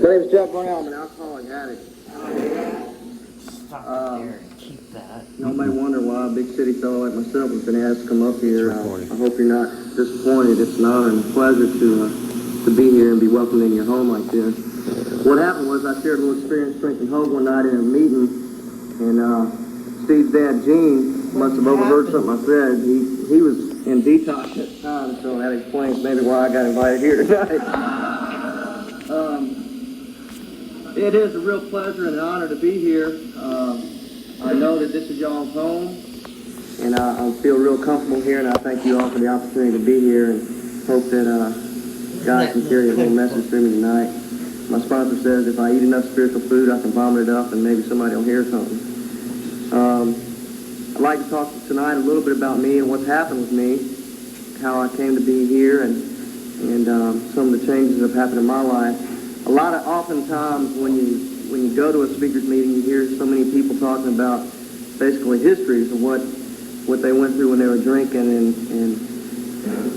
My name is Jeff Varnell. I'm an alcoholic addict. Stop there and keep that. Y'all may wonder why a big city fellow like myself has been asked to come up here. I hope you're not disappointed. It's an honor and a pleasure to be here and be welcomed in your home like this. What happened was I shared a little experience drinking Hope one night in a meeting, and Steve's dad, Gene, must have overheard something I said. He was in detox at the time, so that explains maybe why I got invited here tonight. It is a real pleasure and an honor to be here. I know that this is y'all's home, and I feel real comfortable here, and I thank you all for the opportunity to be here, and hope that God can carry a little message through me tonight. My sponsor says if I eat enough spiritual food, I can vomit it up, and maybe somebody will hear something. I'd like to talk tonight a little bit about me and what's happened with me, how I came to be here, and some of the changes that have happened in my life. Oftentimes when you go to a speaker's meeting, you hear so many people talking about basically histories of what they went through when they were drinking, and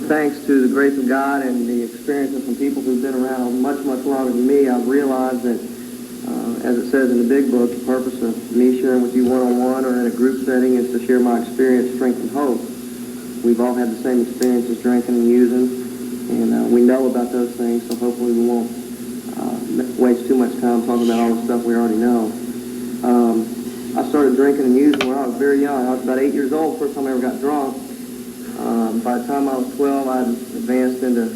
thanks to the grace of God and the experience of some people who've been around much, much longer than me, I've realized that, as it says in the big book, the purpose of me sharing with you one-on-one or in a group setting is to share my experience, strength, and hope. We've all had the same experiences drinking and using, and we know about those things, so hopefully we won't waste too much time talking about all the stuff we already know. I started drinking and using when I was very young. I was about 8 years old, first time I ever got drunk. By the time I was 12, I advanced into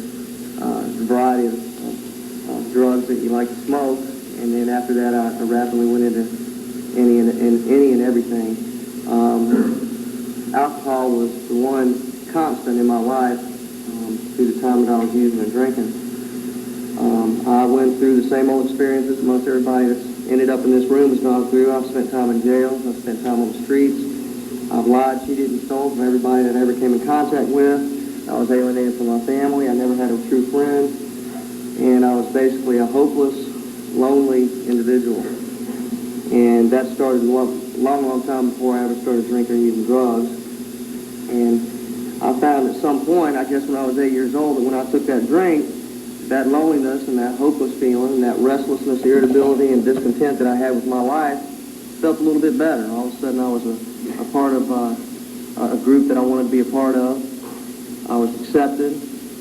a variety of drugs that you like to smoke, and then after that I rapidly went into any and everything. Alcohol was the one constant in my life through the time that I was using and drinking. I went through the same old experiences most everybody that's ended up in this room has gone through. I've spent time in jails. I've spent time on the streets. I've lied, cheated, and stole from everybody that I ever came in contact with. I was alienated from my family. I never had a true friend. And I was basically a hopeless, lonely individual. And that started a long time before I ever started drinking or using drugs. And I found at some point, I guess when I was 8 years old, that when I took that drink, that loneliness and that hopeless feeling and that restlessness, irritability, and discontent that I had with my life felt a little bit better. All of a sudden I was a part of a group that I wanted to be a part of. I was accepted,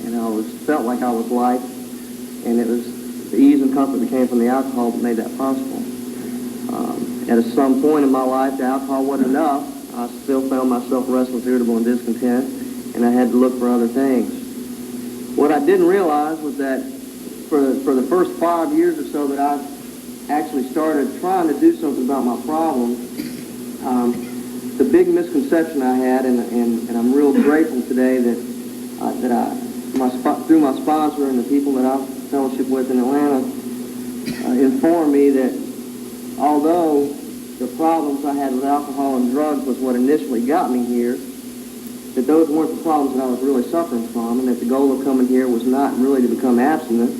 and I felt like I was liked, and it was the ease and comfort that came from the alcohol that made that possible. At some point in my life, the alcohol wasn't enough. I still found myself restless, irritable, and discontent, and I had to look for other things. What I didn't realize was that for the first 5 years or so that I actually started trying to do something about my problem, the big misconception I had, and I'm real grateful today through my sponsor and the people that I fellowship with in Atlanta, informed me that although the problems I had with alcohol and drugs was what initially got me here, that those weren't the problems that I was really suffering from, and that the goal of coming here was not really to become abstinent.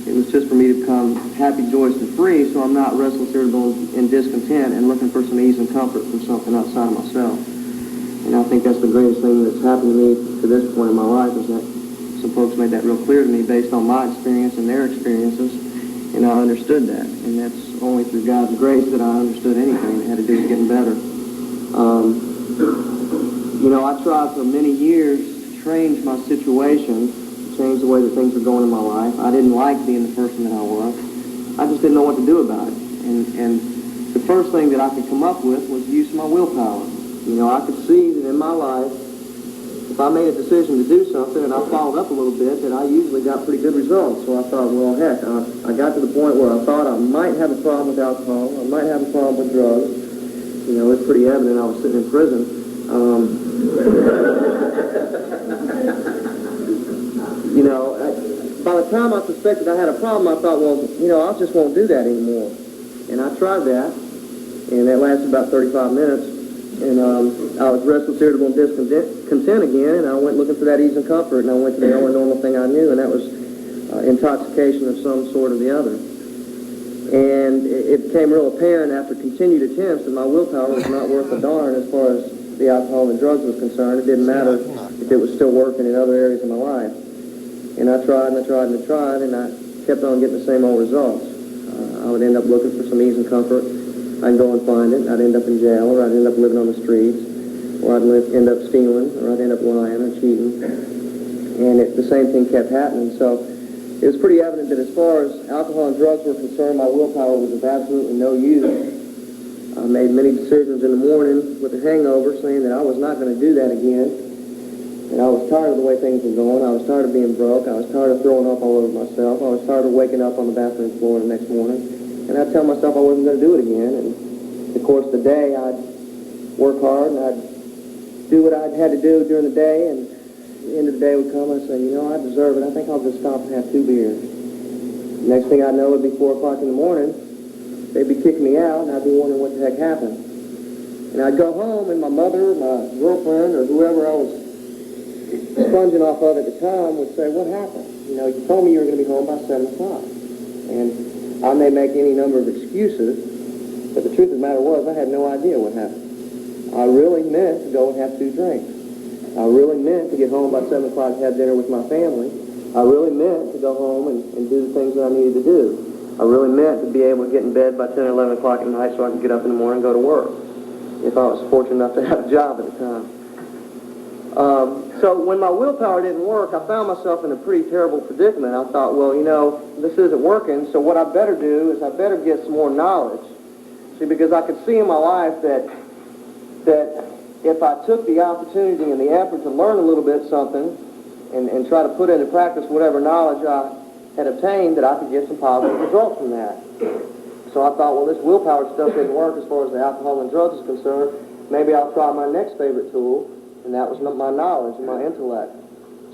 It was just for me to become happy, joyous, and free, so I'm not restless, irritable, and discontent, and looking for some ease and comfort from something outside of myself. And I think that's the greatest thing that's happened to me to this point in my life, is that some folks made that real clear to me based on my experience and their experiences, and I understood that. And that's only through God's grace that I understood anything that had to do with getting better. I tried for many years to change my situation, change the way that things were going in my life. I didn't like being the person that I was. I just didn't know what to do about it. And the first thing that I could come up with was use my willpower. I could see that in my life, if I made a decision to do something and I followed up a little bit, that I usually got pretty good results. So I thought, well, heck, I got to the point where I thought I might have a problem with alcohol, I might have a problem with drugs. It's pretty evident I was sitting in prison. By the time I suspected I had a problem, I thought, well, I just won't do that anymore. And I tried that, and that lasted about 35 minutes. And I was restless, irritable, and discontent again, and I went looking for that ease and comfort, and I went to the only normal thing I knew, and that was intoxication of some sort or the other. And it became real apparent after continued attempts that my willpower was not worth a darn as far as the alcohol and drugs was concerned. It didn't matter if it was still working in other areas of my life. And I tried and I tried and I tried, and I kept on getting the same old results. would end up looking for some ease and comfort. I'd go and find it. I'd end up in jail, or I'd end up living on the streets, or I'd end up stealing, or I'd end up lying or cheating. And the same thing kept happening. So it was pretty evident that as far as alcohol and drugs were concerned, my willpower was of absolutely no use. I made many decisions in the morning with a hangover saying that I was not going to do that again. And I was tired of the way things were going. I was tired of being broke. I was tired of throwing up all over myself. I was tired of waking up on the bathroom floor the next morning. And I'd tell myself I wasn't going to do it again. And of course, the day I'd work hard and I'd do what I'd had to do during the day. And at the end of the day would come and I'd say, you know, I deserve it. I think I'll just stop and have 2 beers. Next thing I'd know, it'd be 4 o'clock in the morning. They'd be kicking me out, and I'd be wondering what the heck happened. And I'd go home, and my mother, my girlfriend, or whoever I was sponging off of at the time would say, what happened? You know, you told me you were going to be home by 7 o'clock. And I may make any number of excuses, but the truth of the matter was I had no idea what happened. I really meant to go and have 2 drinks. I really meant to get home by 7 o'clock and have dinner with my family. I really meant to go home and do the things that I needed to do. I really meant to be able to get in bed by 10 or 11 o'clock at night so I could get up in the morning and go to work, if I was fortunate enough to have a job at the time. So when my willpower didn't work, I found myself in a pretty terrible predicament. I thought, well, you know, this isn't working, so what I better do is I better get some more knowledge. See, because I could see in my life that if I took the opportunity and the effort to learn a little bit something and try to put into practice whatever knowledge I had obtained, that I could get some positive results from that. So I thought, well, this willpower stuff didn't work as far as the alcohol and drugs is concerned. Maybe I'll try my next favorite tool, and that was my knowledge and my intellect.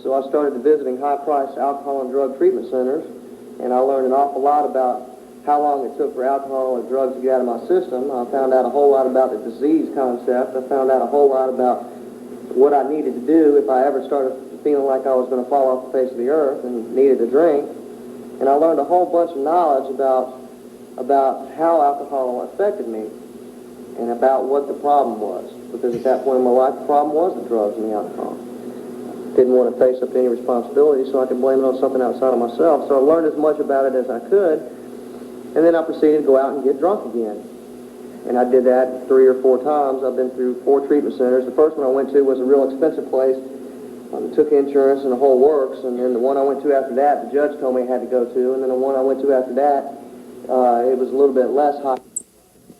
So I started visiting high-priced alcohol and drug treatment centers, and I learned an awful lot about how long it took for alcohol or drugs to get out of my system. I found out a whole lot about the disease concept. I found out a whole lot about what I needed to do if I ever started feeling like I was going to fall off the face of the earth and needed a drink. And I learned a whole bunch of knowledge about how alcohol affected me and about what the problem was. Because at that point in my life, the problem was the drugs and the alcohol. Didn't want to face up to any responsibility, so I could blame it on something outside of myself. So I learned as much about it as I could, and then I proceeded to go out and get drunk again. And I did that 3 or 4 times. I've been through 4 treatment centers. The first one I went to was a real expensive place. Took insurance and the whole works, and then the one I went to after that, the judge told me I had to go to, and then the one I went to after that, it was a little bit less high to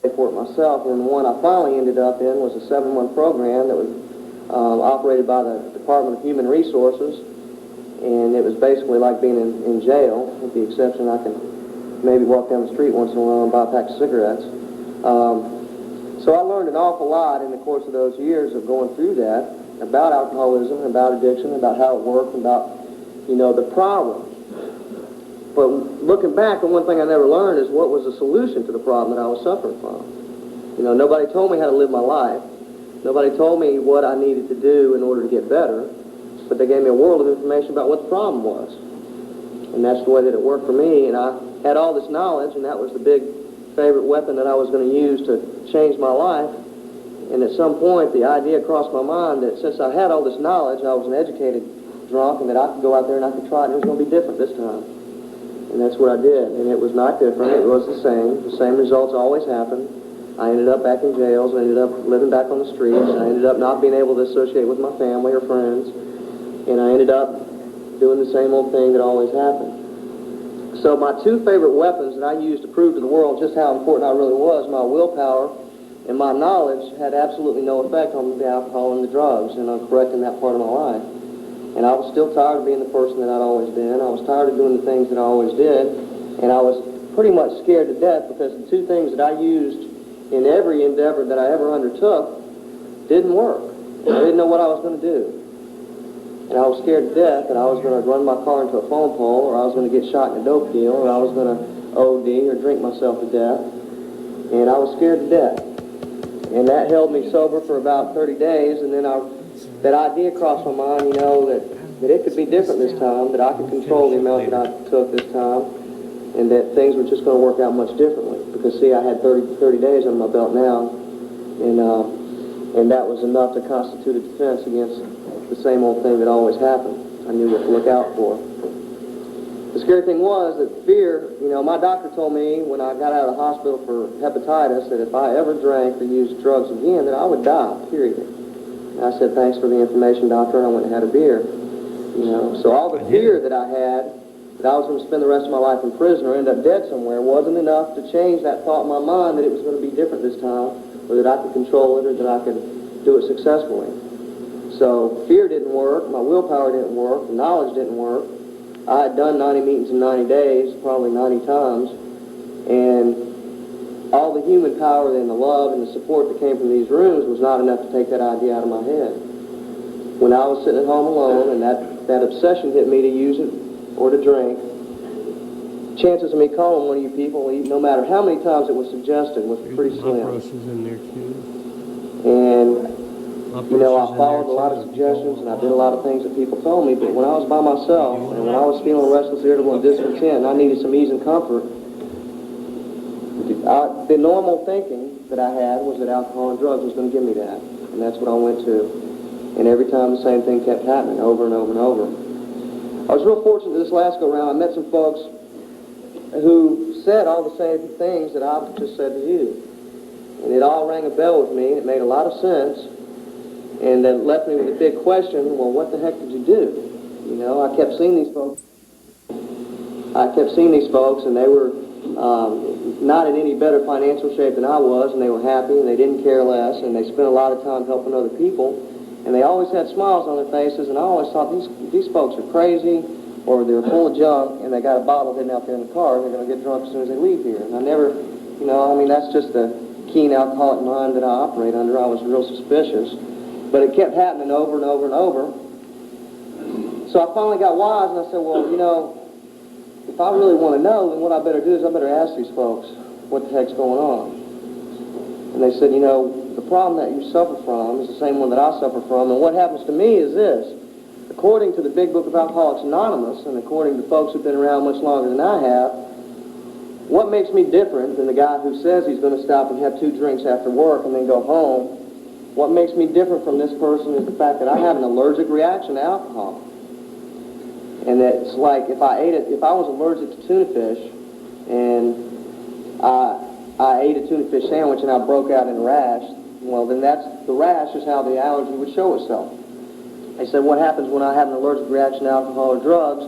pay for it myself, and the one I finally ended up in was a 7-month program that was operated by the Department of Human Resources, and it was basically like being in jail, with the exception I can maybe walk down the street once in a while and buy a pack of cigarettes. So I learned an awful lot in the course of those years of going through that, about alcoholism, about addiction, about how it worked, about, you know, the problem. But looking back, the one thing I never learned is what was the solution to the problem that I was suffering from. You know, nobody told me how to live my life. Nobody told me what I needed to do in order to get better. But they gave me a world of information about what the problem was. And that's the way that it worked for me. And I had all this knowledge, and that was the big favorite weapon that I was going to use to change my life. And at some point, the idea crossed my mind that since I had all this knowledge, I was an educated drunk, and that I could go out there and I could try it, and it was going to be different this time. And that's what I did. And it was not different. It was the same. The same results always happened. I ended up back in jails. I ended up living back on the streets. I ended up not being able to associate with my family or friends. And I ended up doing the same old thing that always happened. So my 2 favorite weapons that I used to prove to the world just how important I really was, my willpower and my knowledge, had absolutely no effect on the alcohol and the drugs, and on correcting that part of my life. And I was still tired of being the person that I'd always been. I was tired of doing the things that I always did, and I was pretty much scared to death because the 2 things that I used in every endeavor that I ever undertook didn't work. And I didn't know what I was going to do. And I was scared to death that I was going to run my car into a phone pole, or I was going to get shot in a dope deal, or I was going to OD or drink myself to death. And I was scared to death. And that held me sober for about 30 days, and then that idea crossed my mind, you know, that it could be different this time, that I could control the amount that I took this time, and that things were just going to work out much differently. Because, see, I had 30 days under my belt now, and that was enough to constitute a defense against the same old thing that always happened. I knew what to look out for. It's scary thing was that fear, you know, my doctor told me when I got out of the hospital for hepatitis that if I ever drank or used drugs again, that I would die, period. And I said, thanks for the information, doctor, and I went and had a beer. You know, so all the fear that I had, that I was going to spend the rest of my life in prison or end up dead somewhere, wasn't enough to change that thought in my mind that it was going to be different this time, or that I could control it, or that I could do it successfully. So fear didn't work, my willpower didn't work, the knowledge didn't work. I had done 90 meetings in 90 days, probably 90 times, and all the human power and the love and the support that came from these rooms was not enough to take that idea out of my head. When I was sitting at home alone and that obsession hit me to use it or to drink, chances of me calling one of you people, no matter how many times it was suggested, was pretty slim. In there too. And you know, I followed a lot of suggestions and I did a lot of things that people told me, but when I was by myself and when I was feeling restless, irritable, and discontent, and I needed some ease and comfort, the normal thinking that I had was that alcohol and drugs was going to give me that. And that's what I went to. And every time the same thing kept happening over and over and over. I was real fortunate this last go around. I met some folks who said all the same things that I've just said to you. And it all rang a bell with me. It made a lot of sense. And that left me with a big question, well, what the heck did you do? You know, I kept seeing these folks. And they were not in any better financial shape than I was, and they were happy, and they didn't care less, and they spent a lot of time helping other people. And they always had smiles on their faces, and I always thought, these folks are crazy, or they're full of junk, and they got a bottle hidden out there in the car, and they're going to get drunk as soon as they leave here. And I never, you know, I mean, that's just the keen alcoholic mind that I operate under. I was real suspicious. But it kept happening over and over and over. So I finally got wise, and I said, well, you know, if I really want to know, then what I better do is I better ask these folks what the heck's going on. And they said, you know, the problem that you suffer from is the same one that I suffer from, and what happens to me is this. According to the Big Book of Alcoholics Anonymous, and according to folks who've been around much longer than I have, what makes me different than the guy who says he's going to stop and have 2 drinks after work and then go home? What makes me different from this person is the fact that I have an allergic reaction to alcohol. And it's like if I was allergic to tuna fish and I ate a tuna fish sandwich and I broke out in a rash, well then the rash is how the allergy would show itself. They said what happens when I have an allergic reaction to alcohol or drugs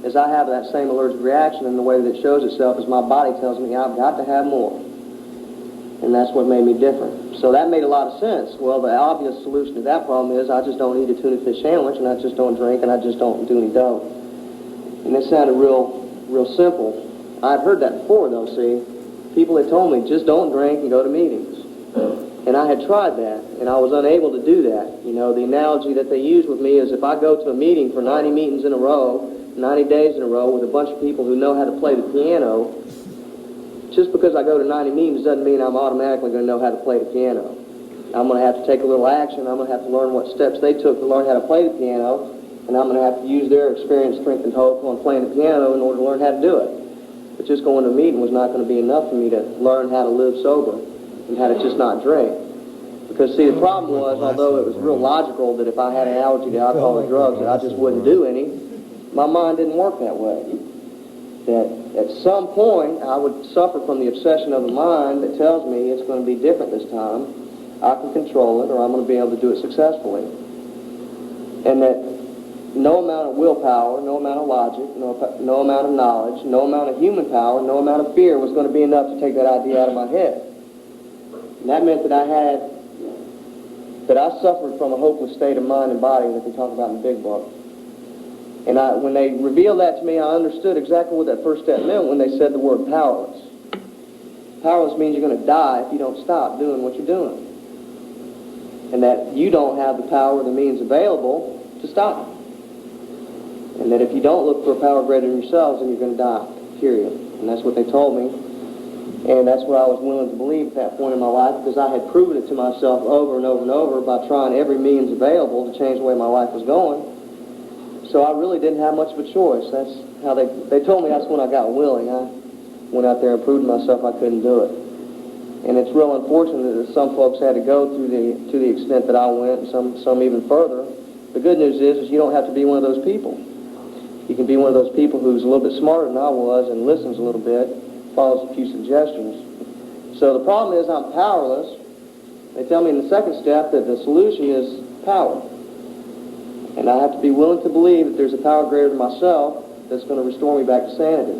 is I have that same allergic reaction, and the way that it shows itself is my body tells me I've got to have more. And that's what made me different. So that made a lot of sense. Well, the obvious solution to that problem is I just don't eat a tuna fish sandwich, and I just don't drink, and I just don't do any dope. And it sounded real simple. I'd heard that before, though, see. People had told me, just don't drink and go to meetings. And I had tried that, and I was unable to do that. You know, the analogy that they use with me is if I go to a meeting for 90 meetings in a row, 90 days in a row with a bunch of people who know how to play the piano, just because I go to 90 meetings doesn't mean I'm automatically going to know how to play the piano. I'm going to have to take a little action. I'm going to have to learn what steps they took to learn how to play the piano, and I'm going to have to use their experience, strength, and hope on playing the piano in order to learn how to do it. But just going to a meeting was not going to be enough for me to learn how to live sober and how to just not drink. Because, see, the problem was, although it was real logical that if I had an allergy to alcohol or drugs that I just wouldn't do any, my mind didn't work that way. That at some point I would suffer from the obsession of the mind that tells me it's going to be different this time. I can control it, or I'm going to be able to do it successfully. And that no amount of willpower, no amount of logic, no amount of knowledge, no amount of human power, no amount of fear was going to be enough to take that idea out of my head. And that meant that I suffered from a hopeless state of mind and body that they talk about in the Big Book. And when they revealed that to me, I understood exactly what that first step meant when they said the word powerless. Powerless means you're going to die if you don't stop doing what you're doing. And that you don't have the power or the means available to stop. And that if you don't look for a power greater than yourselves, then you're going to die, period. And that's what they told me. And that's what I was willing to believe at that point in my life, because I had proven it to myself over and over and over by trying every means available to change the way my life was going. So I really didn't have much of a choice. That's how they told me that's when I got willing. I went out there and proved to myself I couldn't do it. And it's real unfortunate that some folks had to go to the extent that I went, and some even further. The good news is you don't have to be one of those people. You can be one of those people who's a little bit smarter than I was and listens a little bit, follows a few suggestions. So the problem is I'm powerless. They tell me in the second step that the solution is power. And I have to be willing to believe that there's a power greater than myself that's going to restore me back to sanity.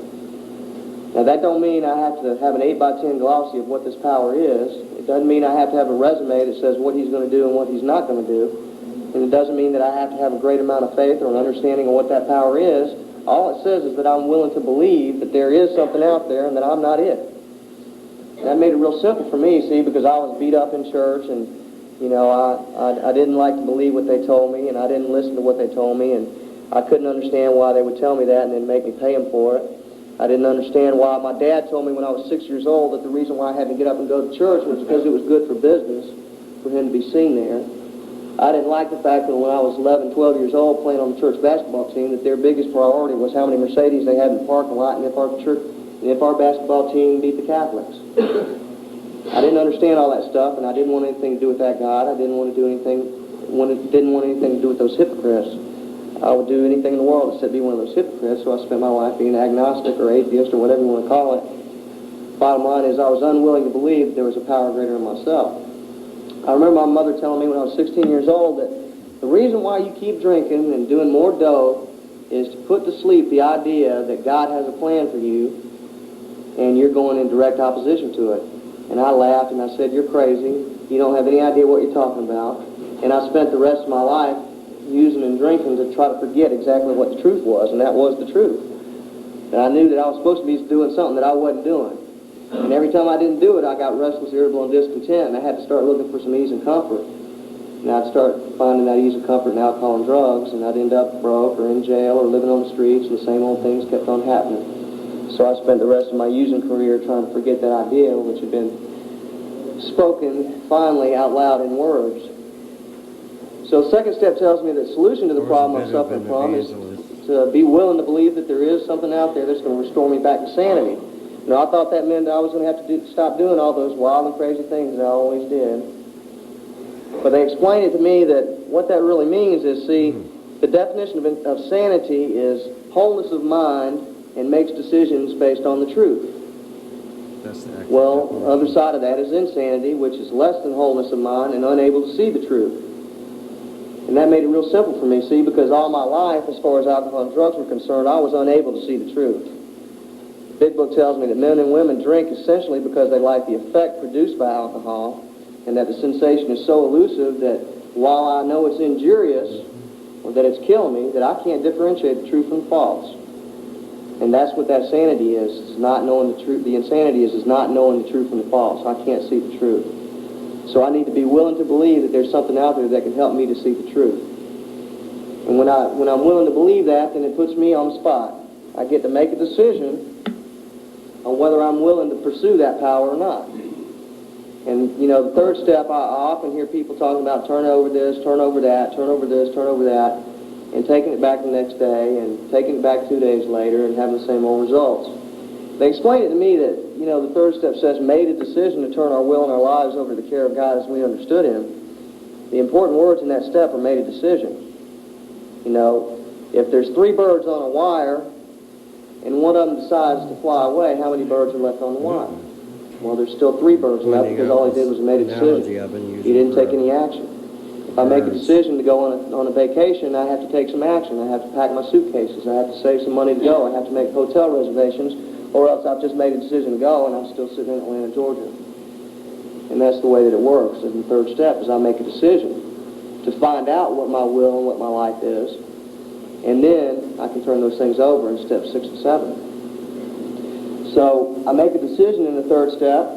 Now that don't mean I have to have an 8x10 glossy of what this power is. It doesn't mean I have to have a resume that says what he's going to do and what he's not going to do. And it doesn't mean that I have to have a great amount of faith or an understanding of what that power is. All it says is that I'm willing to believe that there is something out there and that I'm not it. And that made it real simple for me, see, because I was beat up in church and, you know, I didn't like to believe what they told me and I didn't listen to what they told me and I couldn't understand why they would tell me that and then make me pay them for it. I didn't understand why my dad told me when I was 6 years old that the reason why I had to get up and go to church was because it was good for business, for him to be seen there. I didn't like the fact that when I was 11, 12 years old playing on the church basketball team that their biggest priority was how many Mercedes they had in the parking lot and if our basketball team beat the Catholics. I didn't understand all that stuff and I didn't want anything to do with that God. I didn't want to do anything, didn't want anything to do with those hypocrites. I would do anything in the world except be one of those hypocrites, so I spent my life being agnostic or atheist or whatever you want to call it. Bottom line is I was unwilling to believe that there was a power greater than myself. I remember my mother telling me when I was 16 years old that the reason why you keep drinking and doing more dough is to put to sleep the idea that God has a plan for you and you're going in direct opposition to it. And I laughed and I said, "You're crazy. You don't have any idea what you're talking about." And I spent the rest of my life using and drinking to try to forget exactly what the truth was, and that was the truth. And I knew that I was supposed to be doing something that I wasn't doing. And every time I didn't do it, I got restless, irritable, and discontent, and I had to start looking for some ease and comfort. And I'd start finding that ease and comfort in alcohol and drugs, and I'd end up broke or in jail or living on the streets, and the same old things kept on happening. So I spent the rest of my using career trying to forget that idea, which had been spoken finally out loud in words. So the second step tells me that the solution to the problem I'm suffering from is to be willing to believe that there is something out there that's going to restore me back to sanity. Now, I thought that meant that I was going to have to stop doing all those wild and crazy things that I always did. But they explained it to me that what that really means is, see, the definition of sanity is wholeness of mind and makes decisions based on the truth. Well, the other side of that is insanity, which is less than wholeness of mind and unable to see the truth. And that made it real simple for me, see, because all my life, as far as alcohol and drugs were concerned, I was unable to see the truth. The Big Book tells me that men and women drink essentially because they like the effect produced by alcohol, and that the sensation is so elusive that while I know it's injurious, or that it's killing me, that I can't differentiate the true from false. And that's what that sanity is. It's not knowing the truth. The insanity is not knowing the truth from the false. I can't see the truth. So I need to be willing to believe that there's something out there that can help me to see the truth. And when I'm willing to believe that, then it puts me on the spot. I get to make a decision on whether I'm willing to pursue that power or not. And, you know, the third step, I often hear people talking about turn over this, turn over that, turn over this, turn over that, and taking it back the next day, and taking it back 2 days later, and having the same old results. They explained it to me that, you know, the third step says, made a decision to turn our will and our lives over to the care of God as we understood Him. The important words in that step are made a decision. You know, if there's 3 birds on a wire, and one of them decides to fly away, how many birds are left on the wire? Well, there's still 3 birds left because all he did was made a decision. He didn't take any action. If I make a decision to go on a vacation, I have to take some action. I have to pack my suitcases. I have to save some money to go. I have to make hotel reservations, or else I've just made a decision to go and I'm still sitting in Atlanta, Georgia. And that's the way that it works. And the third step is I make a decision to find out what my will and what my life is. And then I can turn those things over in steps 6 and 7. So I make a decision in the third step,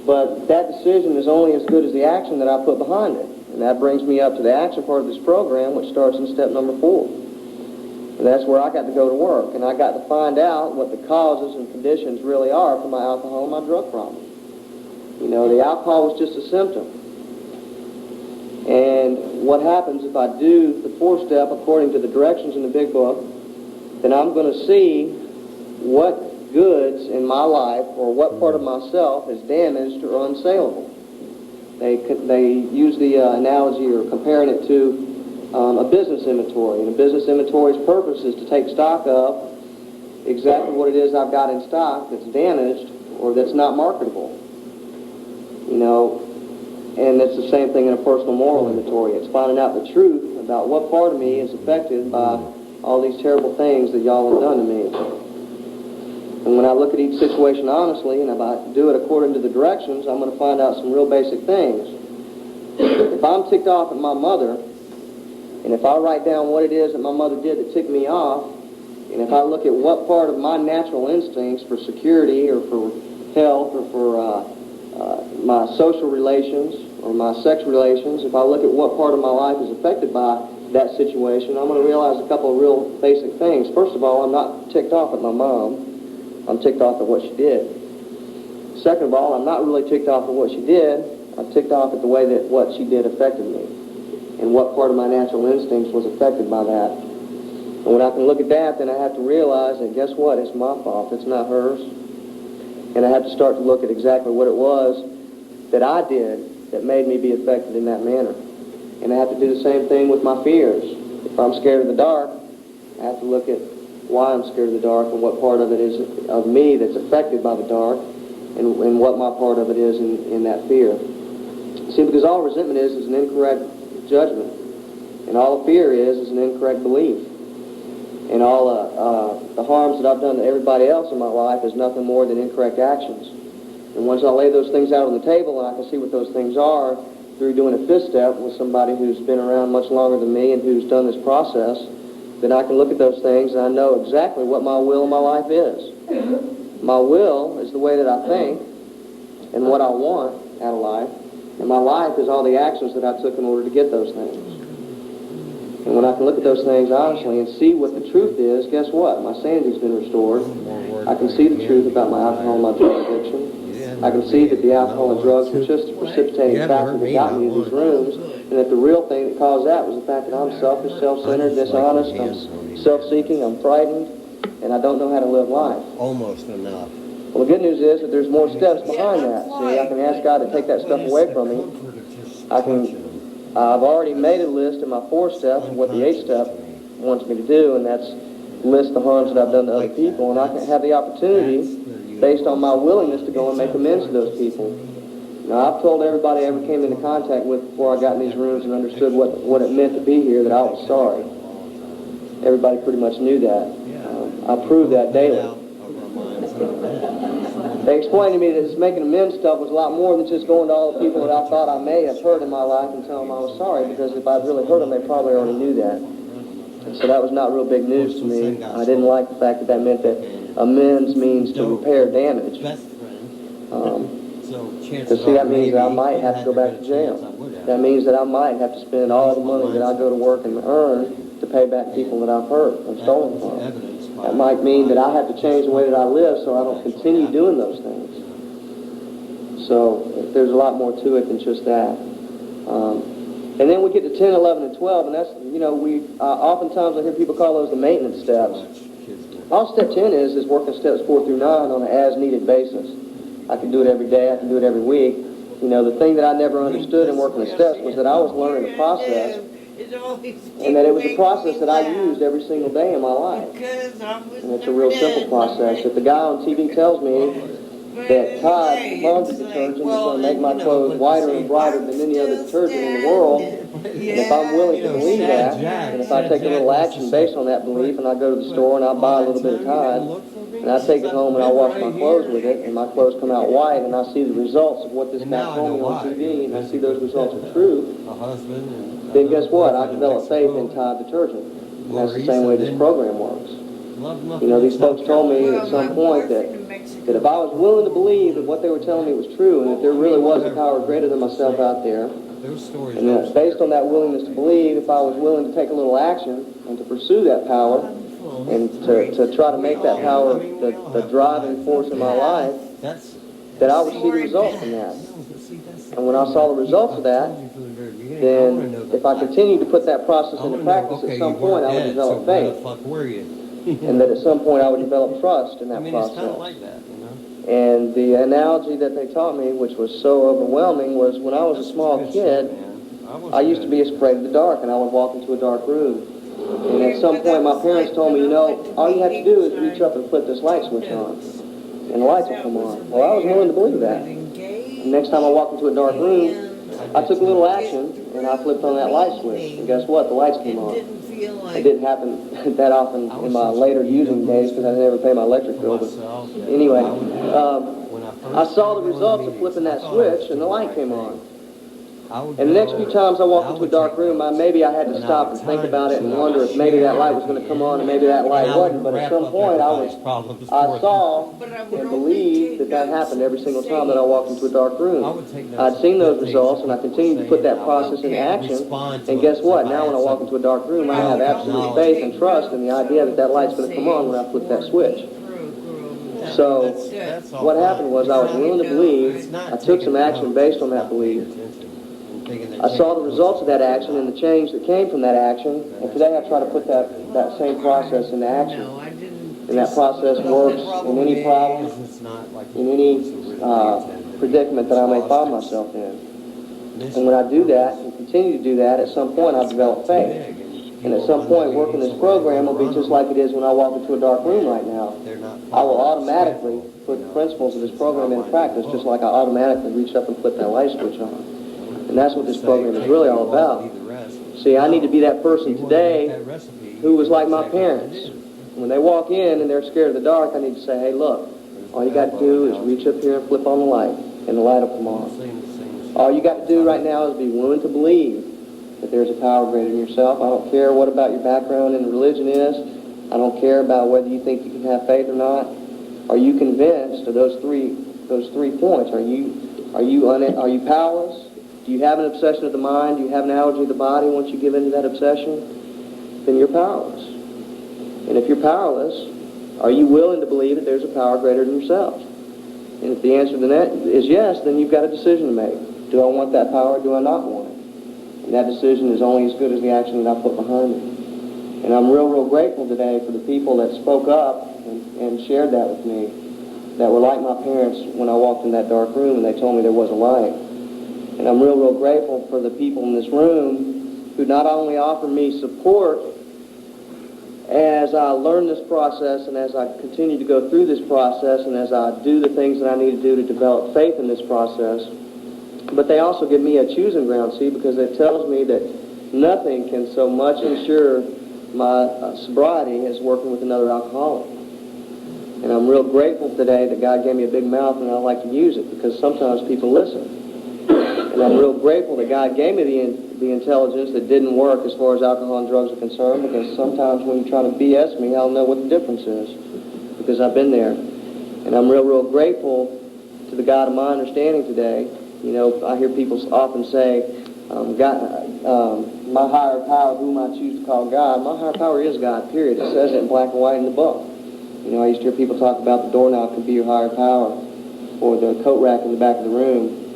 but that decision is only as good as the action that I put behind it. And that brings me up to the action part of this program, which starts in step number 4. And that's where I got to go to work. And I got to find out what the causes and conditions really are for my alcohol and my drug problem. You know, the alcohol was just a symptom. And what happens if I do the 4th step according to the directions in the Big Book, then I'm going to see what goods in my life or what part of myself is damaged or unsaleable. They use the analogy or comparing it to a business inventory. And a business inventory's purpose is to take stock of exactly what it is I've got in stock that's damaged or that's not marketable. You know, and it's the same thing in a personal moral inventory. It's finding out the truth about what part of me is affected by all these terrible things that y'all have done to me. And when I look at each situation honestly, and if I do it according to the directions, I'm going to find out some real basic things. If I'm ticked off at my mother, and if I write down what it is that my mother did that ticked me off, and if I look at what part of my natural instincts for security or for health or for my social relations or my sex relations, if I look at what part of my life is affected by that situation, I'm going to realize a couple of real basic things. First of all, I'm not ticked off at my mom. I'm ticked off at what she did. Second of all, I'm not really ticked off at what she did. I'm ticked off at the way that what she did affected me and what part of my natural instincts was affected by that. And when I can look at that, then I have to realize that guess what? It's my fault. It's not hers. And I have to start to look at exactly what it was that I did that made me be affected in that manner. And I have to do the same thing with my fears. If I'm scared of the dark, I have to look at why I'm scared of the dark and what part of it is of me that's affected by the dark and what my part of it is in that fear. See, because all resentment is an incorrect judgment. And all fear is an incorrect belief. And all the harms that I've done to everybody else in my life is nothing more than incorrect actions. And once I lay those things out on the table and I can see what those things are through doing a fifth step with somebody who's been around much longer than me and who's done this process, then I can look at those things and I know exactly what my will in my life is. My will is the way that I think and what I want out of life. And my life is all the actions that I took in order to get those things. And when I can look at those things honestly and see what the truth is, guess what? My sanity's been restored. I can see the truth about my alcohol and my drug addiction. I can see that the alcohol and drugs were just a precipitating factor that got me in these rooms, and that the real thing that caused that was the fact that I'm selfish, self-centered, dishonest, I'm self-seeking, I'm frightened, and I don't know how to live life. Almost enough. Well, the good news is that there's more steps behind that. See, I can ask God to take that stuff away from me. I've already made a list in my 4 steps of what the 8th step wants me to do, and that's list the harms that I've done to other people, and I can have the opportunity, based on my willingness, to go and make amends to those people. Now, I've told everybody I ever came into contact with before I got in these rooms and understood what it meant to be here that I was sorry. Everybody pretty much knew that. I prove that daily. They explained to me that this making amends stuff was a lot more than just going to all the people that I thought I may have hurt in my life and tell them I was sorry, because if I'd really hurt them, they probably already knew that. And so that was not real big news to me. I didn't like the fact that meant that amends means to repair damage. Because see, that means that I might have to go back to jail. That means that I might have to spend all the money that I go to work and earn to pay back people that I've hurt and stolen from. That might mean that I have to change the way that I live so I don't continue doing those things. So there's a lot more to it than just that. And then we get to 10, 11, and 12, and that's, you know, oftentimes I hear people call those the maintenance steps. All step 10 is working steps 4 through 9 on an as-needed basis. I can do it every day, I can do it every week. You know, the thing that I never understood in working the steps was that I was learning the process, and that it was a process that I used every single day in my life. And it's a real simple process. If the guy on TV tells me that Tide laundry detergent is going to make my clothes whiter and brighter than any other detergent in the world, and if I'm willing to believe that, and if I take a little action based on that belief, and I go to the store and I buy a little bit of Tide, and I take it home and I wash my clothes with it, and my clothes come out white, and I see the results of what this guy told me on TV, and I see those results are true, then guess what? I develop faith in Tide detergent. And that's the same way this program works. You know, these folks told me at some point that if I was willing to believe that what they were telling me was true, and that there really was a power greater than myself out there, and that based on that willingness to believe, if I was willing to take a little action and to pursue that power, and to try to make that power the driving force in my life, that I would see the results from that. And when I saw the results of that, then if I continued to put that process into practice, at some point I would develop faith. And that at some point I would develop trust in that process. And the analogy that they taught me, which was so overwhelming, was when I was a small kid, I used to be afraid of the dark, and I would walk into a dark room. And at some point, my parents told me, you know, all you have to do is reach up and flip this light switch on, and the lights will come on. Well, I was willing to believe that. The next time I walked into a dark room, I took a little action, and I flipped on that light switch, and guess what? The lights came on. It didn't happen that often in my later using days because I never paid my electric bill. But anyway, I saw the results of flipping that switch, and the light came on. And the next few times I walked into a dark room, maybe I had to stop and think about it and wonder if maybe that light was going to come on and maybe that light wasn't. But at some point I saw and believed that happened every single time that I walked into a dark room. I'd seen those results, and I continued to put that process into action. And guess what? Now when I walk into a dark room, I have absolute faith and trust in the idea that that light's going to come on when I flip that switch. So what happened was I was willing to believe. I took some action based on that belief. I saw the results of that action and the change that came from that action, and today I try to put that same process into action. And that process works in any problem, in any predicament that I may find myself in. And when I do that and continue to do that, at some point I'll develop faith. And at some point, working this program will be just like it is when I walk into a dark room right now. I will automatically put the principles of this program in practice, just like I automatically reach up and flip that light switch on. And that's what this program is really all about. See, I need to be that person today who was like my parents. When they walk in and they're scared of the dark, I need to say, hey, look, all you got to do is reach up here and flip on the light, and the light will come on. All you got to do right now is be willing to believe that there's a power greater than yourself. I don't care what about your background in religion is. I don't care about whether you think you can have faith or not. Are you convinced of those three points? Are you powerless? Do you have an obsession of the mind? Do you have an allergy of the body once you give into that obsession? Then you're powerless. And if you're powerless, are you willing to believe that there's a power greater than yourself? And if the answer to that is yes, then you've got a decision to make. Do I want that power or do I not want it? And that decision is only as good as the action that I put behind it. And I'm real grateful today for the people that spoke up and shared that with me, that were like my parents when I walked in that dark room and they told me there was a light. And I'm real grateful for the people in this room who not only offer me support as I learn this process and as I continue to go through this process and as I do the things that I need to do to develop faith in this process, but they also give me a choosing ground, see, because it tells me that nothing can so much ensure my sobriety as working with another alcoholic. And I'm real grateful today that God gave me a big mouth and I like to use it because sometimes people listen. And I'm real grateful that God gave me the intelligence that didn't work as far as alcohol and drugs are concerned, because sometimes when you try to BS me, I'll know what the difference is, because I've been there. And I'm real grateful to the God of my understanding today. You know, I hear people often say, my higher power, whom I choose to call God, my higher power is God, period. It says it in black and white in the book. You know, I used to hear people talk about the doorknob could be your higher power, or the coat rack in the back of the room.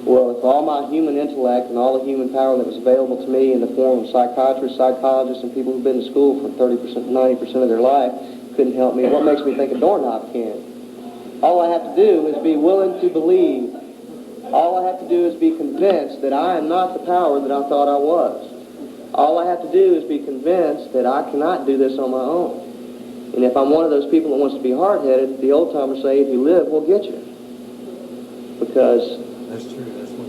Well, if all my human intellect and all the human power that was available to me in the form of psychiatrists, psychologists, and people who've been to school for 30%, 90% of their life couldn't help me, what makes me think a doorknob can? All I have to do is be willing to believe. All I have to do is be convinced that I am not the power that I thought I was. All I have to do is be convinced that I cannot do this on my own. And if I'm one of those people that wants to be hard-headed, the old-timers say, if you live, we'll get you. Because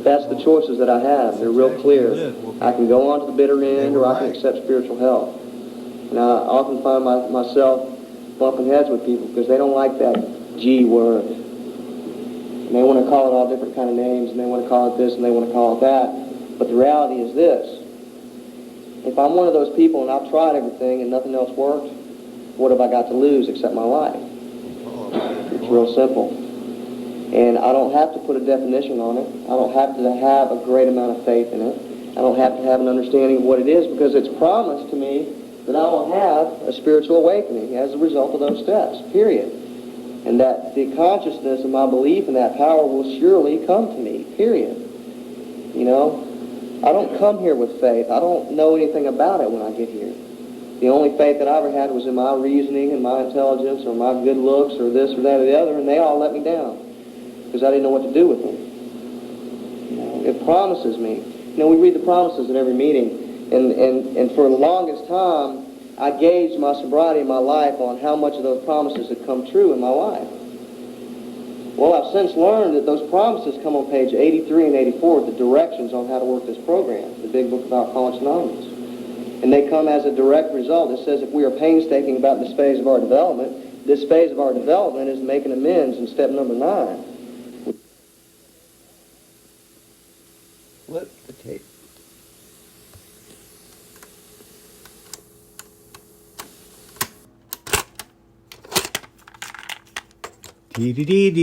that's the choices that I have. They're real clear. I can go on to the bitter end, or I can accept spiritual help. And I often find myself bumping heads with people because they don't like that G word. And they want to call it all different kind of names, and they want to call it this, and they want to call it that. But the reality is this. If I'm one of those people and I've tried everything and nothing else works, what have I got to lose except my life? It's real simple. And I don't have to put a definition on it. I don't have to have a great amount of faith in it. I don't have to have an understanding of what it is, because it's promised to me that I will have a spiritual awakening as a result of those steps, period. And that the consciousness of my belief in that power will surely come to me, period. You know, I don't come here with faith. I don't know anything about it when I get here. The only faith that I ever had was in my reasoning and my intelligence or my good looks or this or that or the other, and they all let me down because I didn't know what to do with them. You know, it promises me You know, we read the promises at every meeting, and for the longest time, I gauged my sobriety in my life on how much of those promises had come true in my life. Well, I've since learned that those promises come on page 83 and 84, the directions on how to work this program, the big book about Alcoholics Anonymous. And they come as a direct result. It says if we are painstaking about this phase of our development, this phase of our development is making amends in step number 9. Flip the tape. Dee dee dee dee.